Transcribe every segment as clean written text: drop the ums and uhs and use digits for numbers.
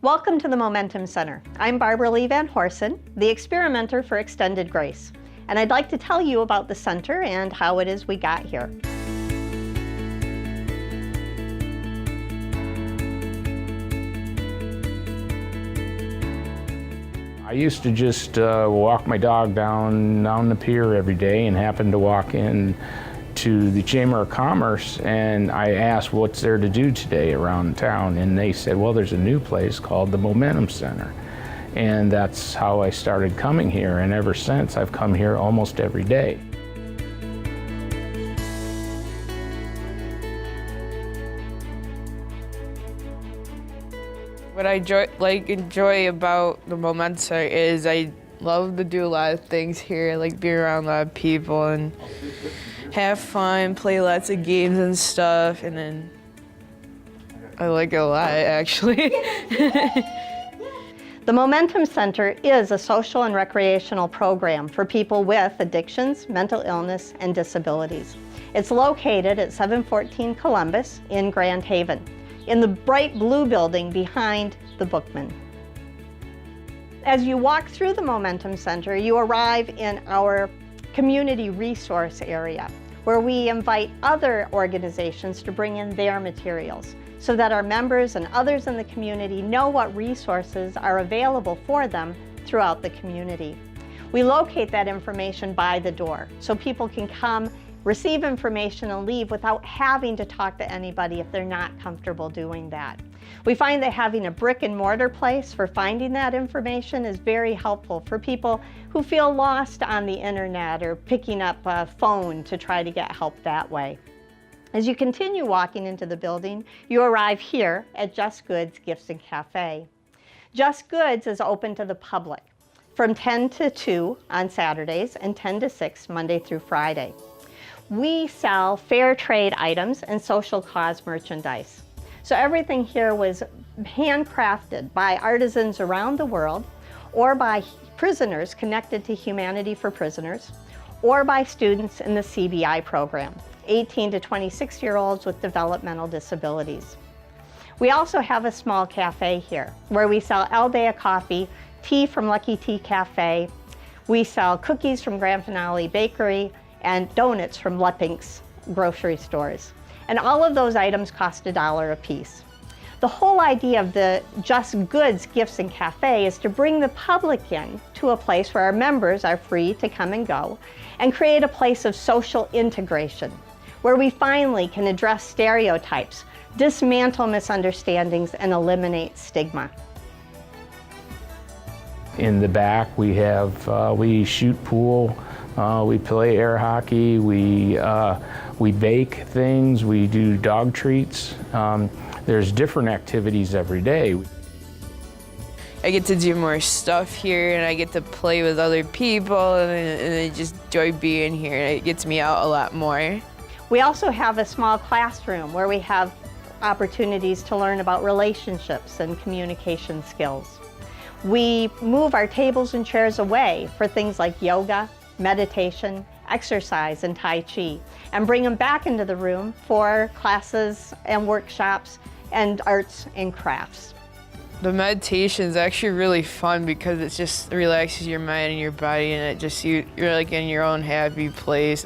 Welcome to the Momentum Center. I'm Barbara Lee Van Horsen, the experimenter for Extended Grace, and I'd like to tell you about the center and how it is we got here. I used to just walk my dog down the pier every day and happened to walk in to the Chamber of Commerce, and I asked what's there to do today around town, and they said, well, there's a new place called the Momentum Center. And that's how I started coming here, and ever since I've come here almost every day. What I enjoy about the Momentum Center is I love to do a lot of things here, like be around a lot of people and have fun, play lots of games and stuff, and then I like it a lot, actually. The Momentum Center is a social and recreational program for people with addictions, mental illness, and disabilities. It's located at 714 Columbus in Grand Haven, in the bright blue building behind the Bookman. As you walk through the Momentum Center, you arrive in our community resource area, where we invite other organizations to bring in their materials so that our members and others in the community know what resources are available for them throughout the community. We locate that information by the door so people can come, receive information, and leave without having to talk to anybody if they're not comfortable doing that. We find that having a brick and mortar place for finding that information is very helpful for people who feel lost on the internet or picking up a phone to try to get help that way. As you continue walking into the building, you arrive here at Just Goods Gifts and Cafe. Just Goods is open to the public from 10 to 2 on Saturdays and 10 to 6 Monday through Friday. We sell fair trade items and social cause merchandise. So everything here was handcrafted by artisans around the world, or by prisoners connected to Humanity for Prisoners, or by students in the CBI program, 18 to 26-year-olds with developmental disabilities. We also have a small cafe here where we sell all day coffee, tea from Lucky Tea Cafe. We sell cookies from Grand Finale Bakery and donuts from Lepping's grocery stores. And all of those items cost $1 a piece. The whole idea of the Just Goods Gifts and Cafe is to bring the public in to a place where our members are free to come and go and create a place of social integration where we finally can address stereotypes, dismantle misunderstandings, and eliminate stigma. In the back we have, we shoot pool, we play air hockey, we bake things, we do dog treats. There's different activities every day. I get to do more stuff here, and I get to play with other people, and I just enjoy being here, and it gets me out a lot more. We also have a small classroom where we have opportunities to learn about relationships and communication skills. We move our tables and chairs away for things like yoga, meditation, exercise, and Tai Chi, and bring them back into the room for classes and workshops and arts and crafts. The meditation is actually really fun because it just relaxes your mind and your body, and you're like in your own happy place.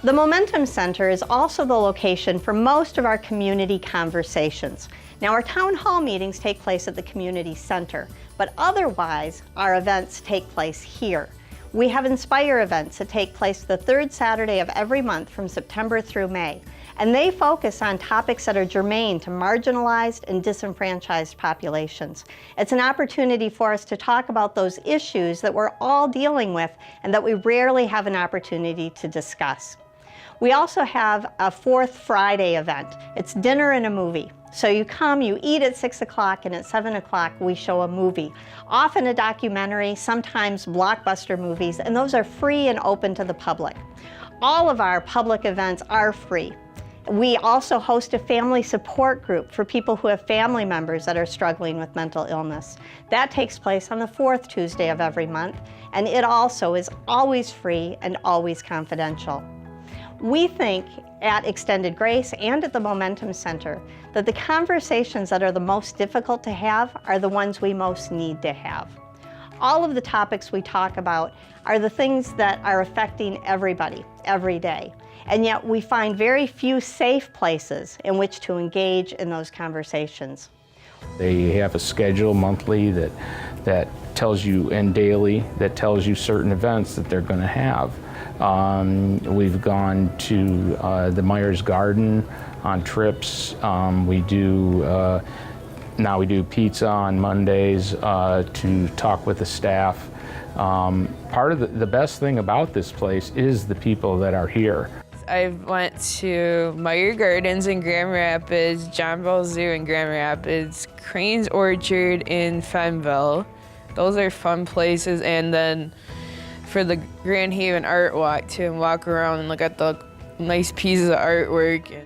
The Momentum Center is also the location for most of our community conversations. Now, our town hall meetings take place at the community center, but otherwise our events take place here. We have Inspire events that take place the third Saturday of every month from September through May, and they focus on topics that are germane to marginalized and disenfranchised populations. It's an opportunity for us to talk about those issues that we're all dealing with and that we rarely have an opportunity to discuss. We also have a Fourth Friday event. It's dinner and a movie. So you come, you eat at 6 o'clock, and at 7 o'clock we show a movie. Often a documentary, sometimes blockbuster movies, and those are free and open to the public. All of our public events are free. We also host a family support group for people who have family members that are struggling with mental illness. That takes place on the fourth Tuesday of every month, and it also is always free and always confidential. We think at Extended Grace and at the Momentum Center that the conversations that are the most difficult to have are the ones we most need to have. All of the topics we talk about are the things that are affecting everybody, every day. And yet we find very few safe places in which to engage in those conversations. They have a schedule monthly that tells you, and daily, that tells you certain events that they're going to have. We've gone to the Myers Garden on trips. We do now we do pizza on Mondays to talk with the staff. Part of the best thing about this place is the people that are here. I went to Meyer Gardens in Grand Rapids, John Ball Zoo in Grand Rapids, Crane's Orchard in Fenville. Those are fun places. And then for the Grand Haven Art Walk too, and walk around and look at the nice pieces of artwork.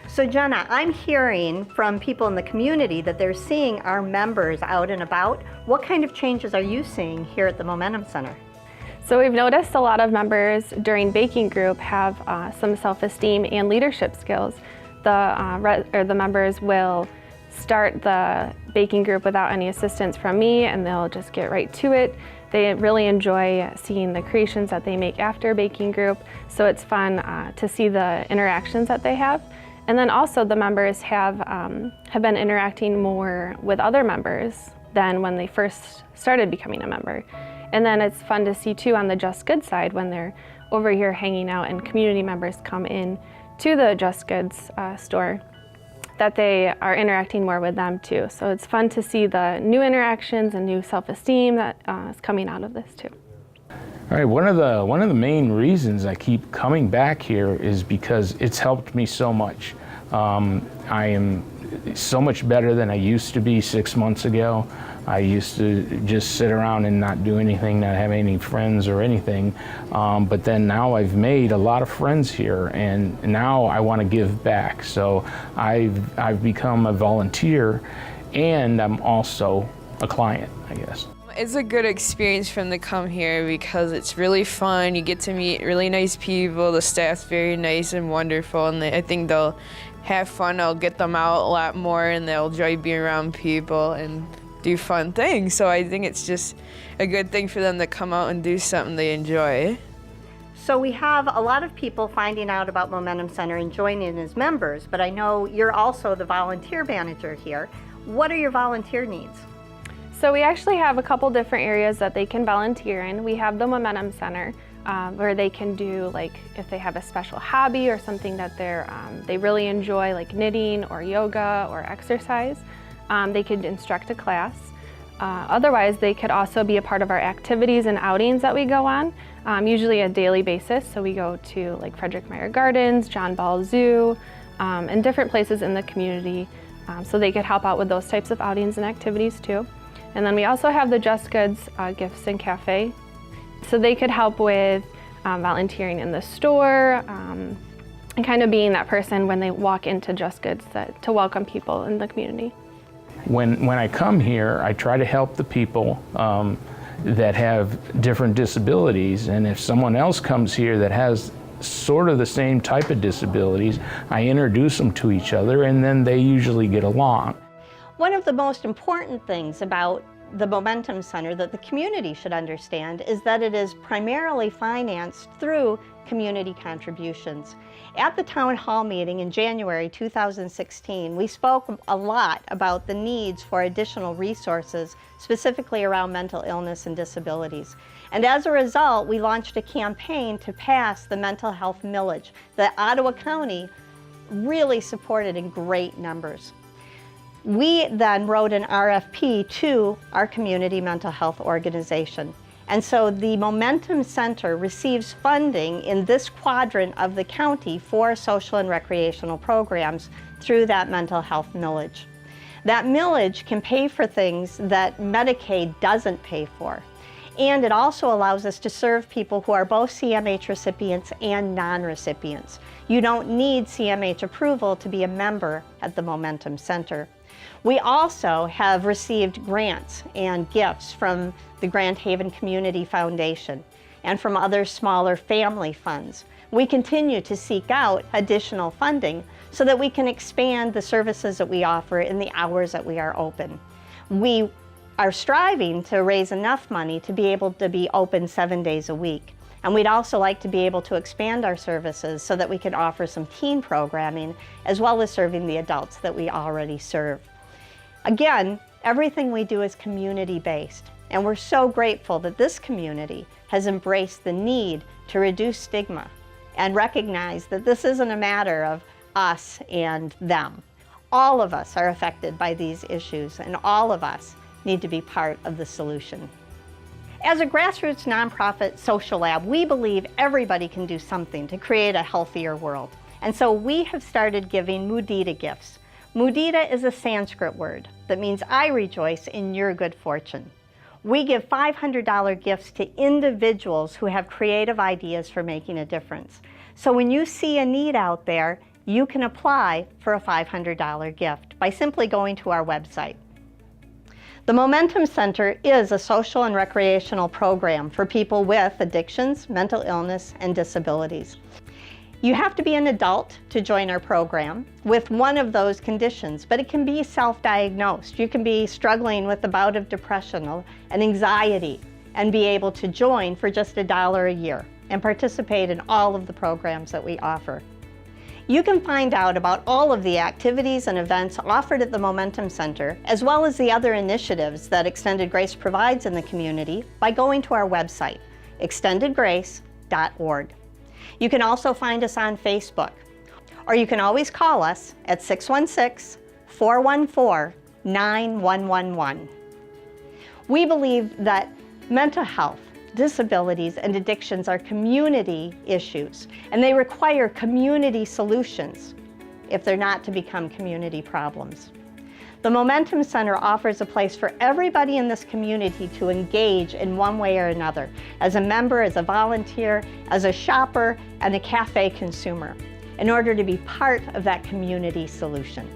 So Jenna, I'm hearing from people in the community that they're seeing our members out and about. What kind of changes are you seeing here at the Momentum Center? So we've noticed a lot of members during baking group have some self-esteem and leadership skills. The members will start the baking group without any assistance from me, and they'll just get right to it. They really enjoy seeing the creations that they make after baking group, so it's fun to see the interactions that they have. And then also the members have been interacting more with other members than when they first started becoming a member. And then it's fun to see too on the Just Good side when they're over here hanging out and community members come in to the Just Goods store, that they are interacting more with them too. So it's fun to see the new interactions and new self-esteem that is coming out of this too. All right, one of the main reasons I keep coming back here is because it's helped me so much. I am so much better than I used to be 6 months ago. I used to just sit around and not do anything, not have any friends or anything. But then now I've made a lot of friends here, and now I want to give back. So I've become a volunteer, and I'm also a client, I guess. It's a good experience for them to come here because it's really fun. You get to meet really nice people. The staff's very nice and wonderful, and I think they'll have fun. I'll get them out a lot more, and they'll enjoy being around people and do fun things. So I think it's just a good thing for them to come out and do something they enjoy. So we have a lot of people finding out about Momentum Center and joining as members, but I know you're also the volunteer manager here. What are your volunteer needs? So we actually have a couple different areas that they can volunteer in. We have the Momentum Center where they can do, like, if they have a special hobby or something that they really enjoy, like knitting or yoga or exercise, they could instruct a class. Otherwise, they could also be a part of our activities and outings that we go on, usually a daily basis. So we go to like Frederick Meyer Gardens, John Ball Zoo, and different places in the community. So they could help out with those types of outings and activities too. And then we also have the Just Goods Gifts and Cafe. So they could help with volunteering in the store and kind of being that person when they walk into Just Goods to welcome people in the community. When I come here, I try to help the people that have different disabilities, and if someone else comes here that has sort of the same type of disabilities, I introduce them to each other, and then they usually get along. One of the most important things about the Momentum Center that the community should understand is that it is primarily financed through community contributions. At the town hall meeting in January 2016, we spoke a lot about the needs for additional resources, specifically around mental illness and disabilities. And as a result, we launched a campaign to pass the mental health millage that Ottawa County really supported in great numbers. We then wrote an RFP to our community mental health organization. And so the Momentum Center receives funding in this quadrant of the county for social and recreational programs through that mental health millage. That millage can pay for things that Medicaid doesn't pay for. And it also allows us to serve people who are both CMH recipients and non-recipients. You don't need CMH approval to be a member at the Momentum Center. We also have received grants and gifts from the Grand Haven Community Foundation and from other smaller family funds. We continue to seek out additional funding so that we can expand the services that we offer in the hours that we are open. We are striving to raise enough money to be able to be open 7 days a week. And we'd also like to be able to expand our services so that we can offer some teen programming as well as serving the adults that we already serve. Again, everything we do is community-based, and we're so grateful that this community has embraced the need to reduce stigma and recognize that this isn't a matter of us and them. All of us are affected by these issues, and all of us need to be part of the solution. As a grassroots nonprofit social lab, we believe everybody can do something to create a healthier world. And so we have started giving Mudita gifts. Mudita is a Sanskrit word that means I rejoice in your good fortune. We give $500 gifts to individuals who have creative ideas for making a difference. So when you see a need out there, you can apply for a $500 gift by simply going to our website. The Momentum Center is a social and recreational program for people with addictions, mental illness, and disabilities. You have to be an adult to join our program with one of those conditions, but it can be self-diagnosed. You can be struggling with a bout of depression and anxiety and be able to join for just $1 a year and participate in all of the programs that we offer. You can find out about all of the activities and events offered at the Momentum Center, as well as the other initiatives that Extended Grace provides in the community by going to our website, extendedgrace.org. You can also find us on Facebook, or you can always call us at 616-414-9111. We believe that mental health, disabilities, and addictions are community issues, and they require community solutions if they're not to become community problems. The Momentum Center offers a place for everybody in this community to engage in one way or another, as a member, as a volunteer, as a shopper, and a cafe consumer, in order to be part of that community solution.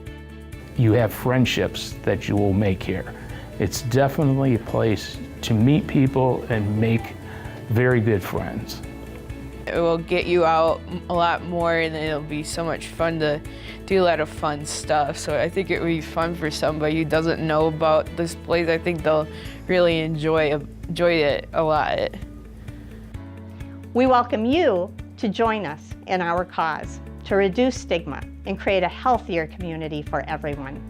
You have friendships that you will make here. It's definitely a place to meet people and make very good friends. It will get you out a lot more, and it'll be so much fun to do a lot of fun stuff. So I think it would be fun for somebody who doesn't know about this place. I think they'll really enjoy it a lot. We welcome you to join us in our cause to reduce stigma and create a healthier community for everyone.